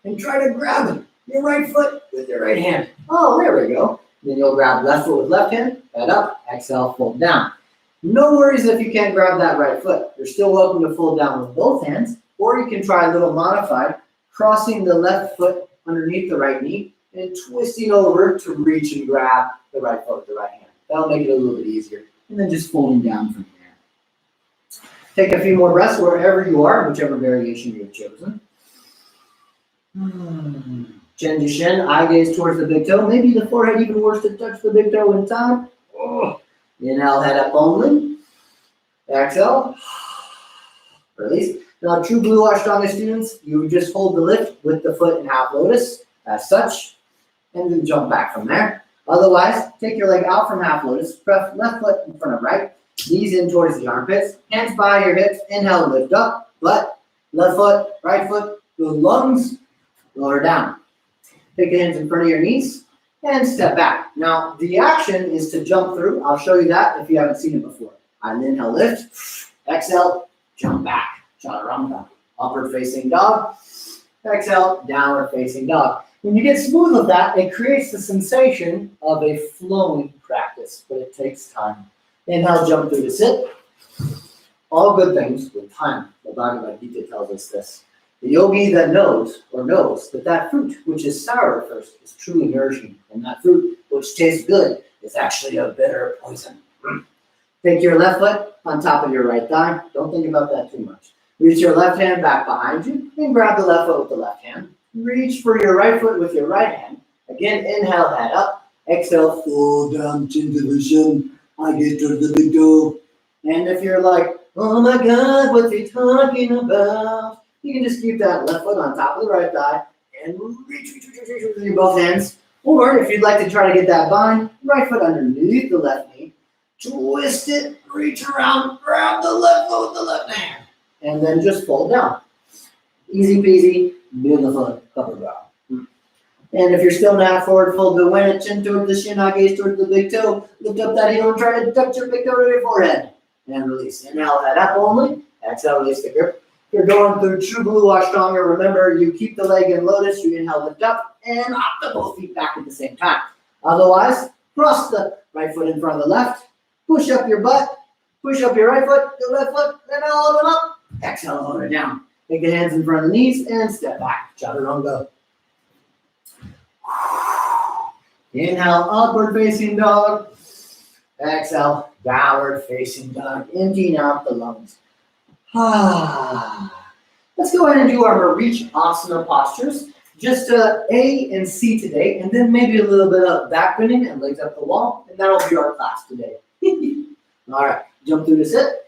And try to grab your right foot with your right hand. There we go. Then you'll grab left foot with left hand, head up, exhale, fold down. No worries if you can't grab that right foot. You're still welcome to fold down with both hands, or you can try a little modified, crossing the left foot underneath the right knee and twisting over to reach and grab the right foot with the right hand. That'll make it a little bit easier. And then just folding down from there. Take a few more breaths wherever you are, whichever variation you've chosen. Chin to shin, eye gaze towards the big toe. Maybe the forehead even worse to touch the big toe in time. Inhale, head up only. Exhale. Release. Now, true blue Ashtanga students, you just hold the lift with the foot in half lotus, as such, and then jump back from there. Otherwise, take your leg out from half lotus, press left foot in front of right, knees in towards the armpits, hands by your hips, inhale, lift up, butt, left foot, right foot, the lungs, lower down. Take the hands in front of your knees and step back. Now, the action is to jump through. I'll show you that if you haven't seen it before. I inhale, lift, exhale, jump back. Chaturanga, upward facing dog, exhale, downward facing dog. When you get smooth with that, it creates the sensation of a flowing practice, but it takes time. Inhale, jump through to sit. All good things with time. The Bhagavad Gita tells us this. The yogi that knows that fruit which is sour at first is truly nourishing, and that fruit which tastes good is actually a bitter poison. Take your left foot on top of your right thigh. Don't think about that too much. Reach your left hand back behind you and grab the left foot with the left hand. Reach for your right foot with your right hand. Again, inhale, head up. Exhale, fold down, chin to the shin. I get to the big toe. And if you're like, oh my God, what's he talking about? You can just keep that left foot on top of the right thigh and reach with your both hands. Or if you'd like to try to get that bind, right foot underneath the left knee. Twist it, reach around, grab the left foot with the left hand. And then just fold down. Easy peasy, beautiful upper bow. And if you're still not forward fold, go in it, chin towards the shin, eye gaze towards the big toe. Lift up that heel and try to touch your big toe to your forehead. And release. Inhale, head up only. Exhale, release the grip. If you're going through true blue Ashtanga, remember you keep the leg in lotus, you inhale, lift up, and hop the both feet back at the same time. Otherwise, cross the right foot in front of the left, push up your butt, push up your right foot, your left foot, then elbow up. Exhale, lower it down. Take the hands in front of the knees and step back. Chaturanga. Inhale, upward facing dog. Exhale, downward facing dog, emptying out the lungs. Let's go ahead and do our Asana postures. Just A and C today, and then maybe a little bit of back bending and legs up the wall, and that'll be our class today. All right, jump through the sit.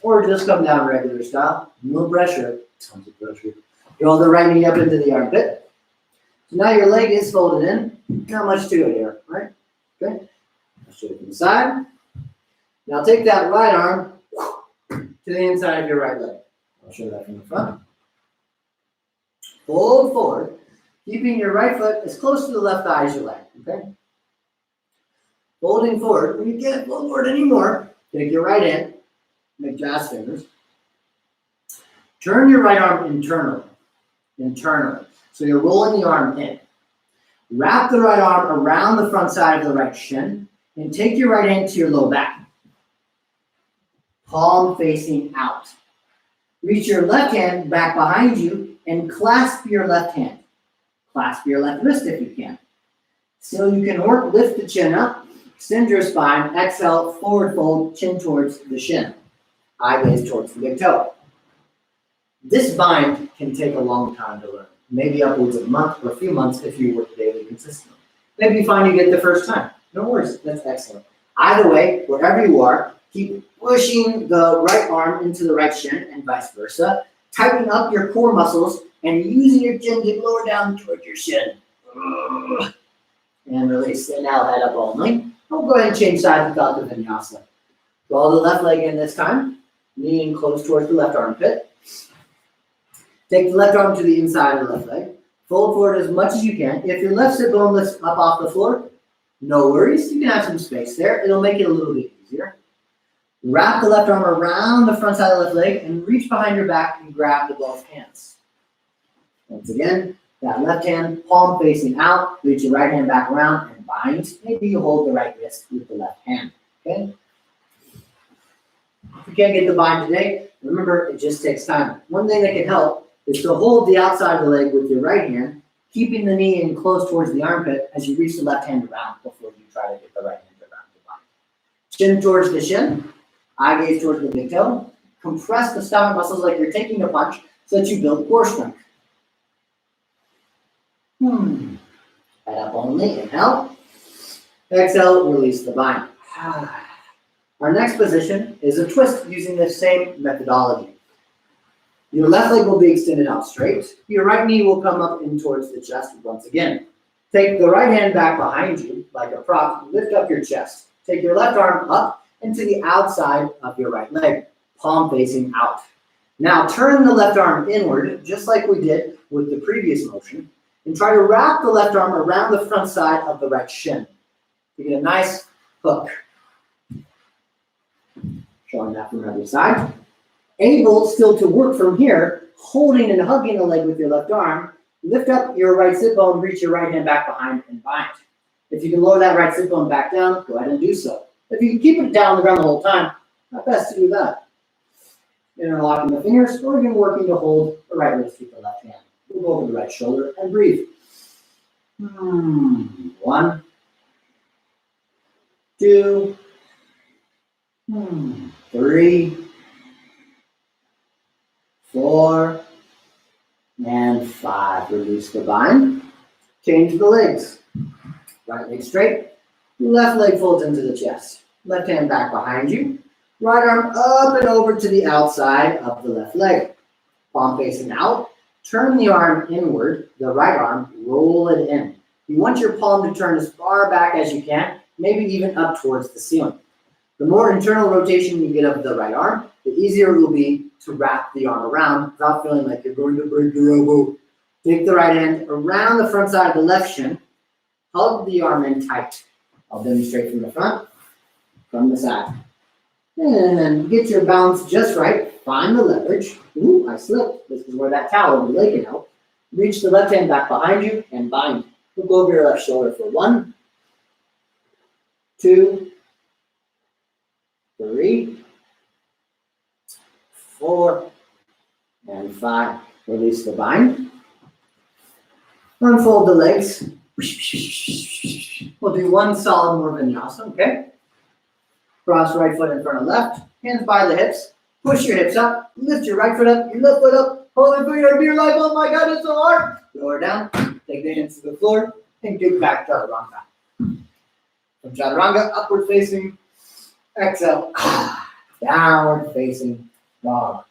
Or just come down regular style. No pressure. Tons of pressure. Roll the right knee up into the armpit. So now your leg is folded in. Not much to it here, right? Okay. Straight up to the side. Now take that right arm to the inside of your right leg. I'll show that from the front. Fold forward, keeping your right foot as close to the left thigh as you like, okay? Folding forward. When you can't fold forward anymore, take your right hand, make jazz fingers. Turn your right arm internally. So you're rolling the arm in. Wrap the right arm around the front side of the right shin, and take your right hand to your low back. Palm facing out. Reach your left hand back behind you and clasp your left hand. Clasp your left wrist if you can. So you can lift the chin up, extend your spine, exhale, forward fold, chin towards the shin. Eye gaze towards the big toe. This bind can take a long time to learn. Maybe upwards of a month or a few months if you work daily consistently. Maybe you find you get it the first time. No worries, that's excellent. Either way, wherever you are, keep pushing the right arm into the right shin and vice versa. Tighten up your core muscles and using your chin to lower down towards your shin. And release. And now head up only. We'll go ahead and change sides without the vinyasa. Draw the left leg in this time. Knee in close towards the left armpit. Take the left arm to the inside of the left leg. Fold forward as much as you can. If your left sit bone lifts up off the floor, no worries. You can have some space there. It'll make it a little bit easier. Wrap the left arm around the front side of the left leg and reach behind your back and grab the both hands. Once again, that left hand, palm facing out. Reach your right hand back around and bind. Maybe you hold the right wrist with the left hand. Okay? If you can't get the bind today, remember, it just takes time. One thing that can help is to hold the outside of the leg with your right hand, keeping the knee in close towards the armpit as you reach the left hand around before you try to get the right hand around the bind. Chin towards the shin. Eye gaze towards the big toe. Compress the stomach muscles like you're taking a punch so that you build core strength. Head up only. Inhale. Exhale. Release the bind. Our next position is a twist using the same methodology. Your left leg will be extended out straight. Your right knee will come up in towards the chest once again. Take the right hand back behind you like a prop. Lift up your chest. Take your left arm up and to the outside of your right leg, palm facing out. Now turn the left arm inward, just like we did with the previous motion, and try to wrap the left arm around the front side of the right shin to get a nice hook. Showing that from the other side. Able still to work from here, holding and hugging the leg with your left arm, lift up your right sit bone, reach your right hand back behind and bind. If you can lower that right sit bone back down, go ahead and do so. If you can keep it down on the ground the whole time, not best to do that. Interlocking the fingers, or again working to hold the right wrist with the left hand. Move over the right shoulder and breathe. 1, 2, 3, 4, and 5. Release the bind. Change the legs. Right leg straight. Left leg folds into the chest. Left hand back behind you. Right arm up and over to the outside of the left leg. Palm facing out. Turn the arm inward. The right arm, roll it in. You want your palm to turn as far back as you can, maybe even up towards the ceiling. The more internal rotation you get of the right arm, the easier it will be to wrap the arm around without feeling like you're going to break your elbow. Take the right hand around the front side of the left shin. Hug the arm in tight. I'll demonstrate from the front, from the side. And get your balance just right. Find the leverage. Ooh, I slipped. This is where that towel over the leg can help. Reach the left hand back behind you and bind. Look over your left shoulder for 1, 2, 3, 4, and 5. Release the bind. Unfold the legs. We'll do one solid more vinyasa, okay? Cross right foot in front of left, hands by the hips. Push your hips up, lift your right foot up, your left foot up, hold it for your dear life. Oh my God, it's so hard. Lower down, take the hands to the floor, and get back chaturanga. From chaturanga, upward facing, exhale, downward facing dog.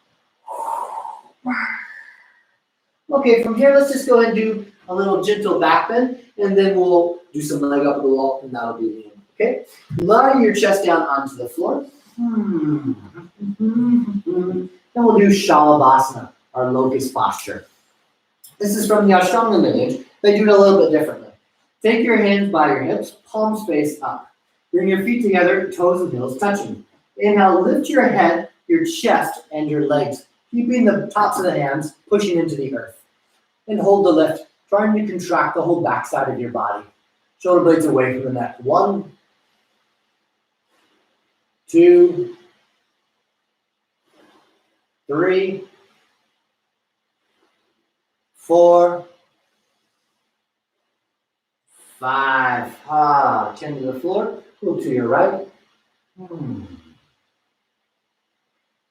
Okay, from here, let's just go ahead and do a little gentle back bend, and then we'll do some leg up the wall, and that'll be the end, okay? Lie your chest down onto the floor. Then we'll do Shalabhasana, our locust posture. This is from the Ashtanga lineage. They do it a little bit differently. Take your hands by your hips, palms face up. Bring your feet together, toes and heels touching. Inhale, lift your head, your chest, and your legs, keeping the tops of the hands pushing into the earth. And hold the lift, trying to contract the whole backside of your body. Shoulder blades away from the neck. 1, 2, 3, 4, 5. Chin to the floor. Look to your right.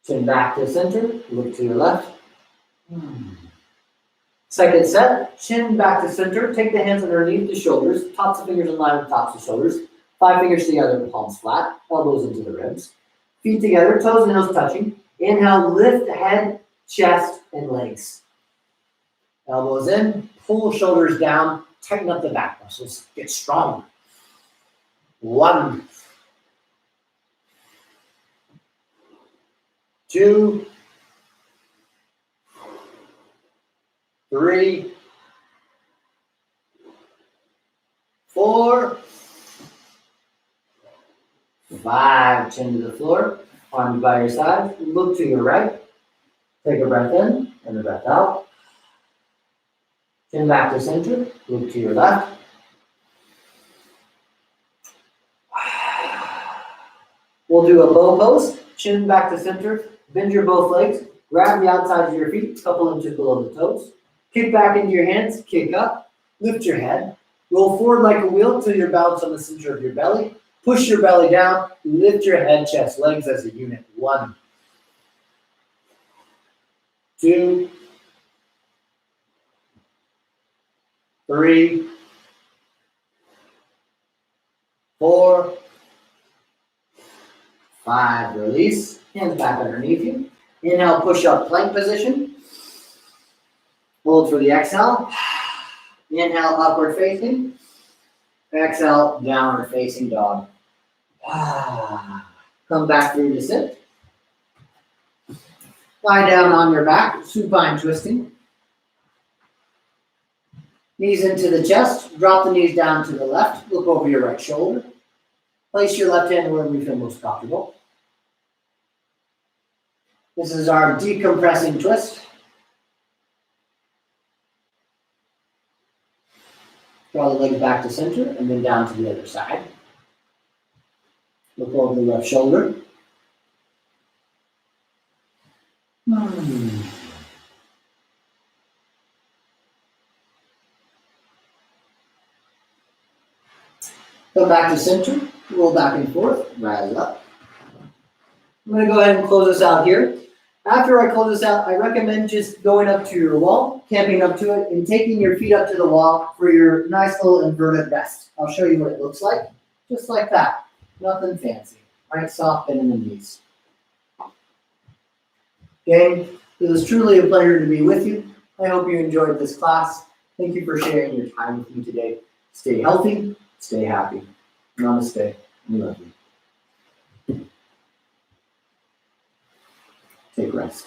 Chin back to center. Look to your left. Second set. Chin back to center. Take the hands underneath the shoulders. Tops of fingers in line with tops of shoulders. 5 fingers together, palms flat. Elbows into the ribs. Feet together. Toes and heels touching. Inhale, lift the head, chest, and legs. Elbows in, pull shoulders down, tighten up the back muscles, get strong. 1, 2, 3, 4, 5. Chin to the floor, arms by your side, look to your right. Take a breath in and a breath out. Chin back to center, look to your left. We'll do a bow pose, chin back to center, bend your both legs, grab the outside of your feet, couple inches below the toes. Kick back into your hands, kick up, lift your head. Roll forward like a wheel till you're balanced on the center of your belly. Push your belly down, lift your head, chest, legs as a unit. 1, 2, 3, 4, 5. Release. Hands back underneath you. Inhale, push up plank position. Hold for the exhale. Inhale, upward facing. Exhale, downward facing dog. Come back through to sit. Lie down on your back, supine twisting. Knees into the chest, drop the knees down to the left, look over your right shoulder. Place your left hand wherever you feel most comfortable. This is our decompressing twist. Draw the legs back to center and then down to the other side. Look over the left shoulder. Come back to center, roll back and forth, rise up. I'm going to go ahead and close this out here. After I close this out, I recommend just going up to your wall, camping up to it, and taking your feet up to the wall for your nice little inverted rest. I'll show you what it looks like. Just like that. Nothing fancy. Right, soft bend in the knees. Okay, it was truly a pleasure to be with you. I hope you enjoyed this class. Thank you for sharing your time with me today. Stay healthy, stay happy. Namaste. We love you. Take rest.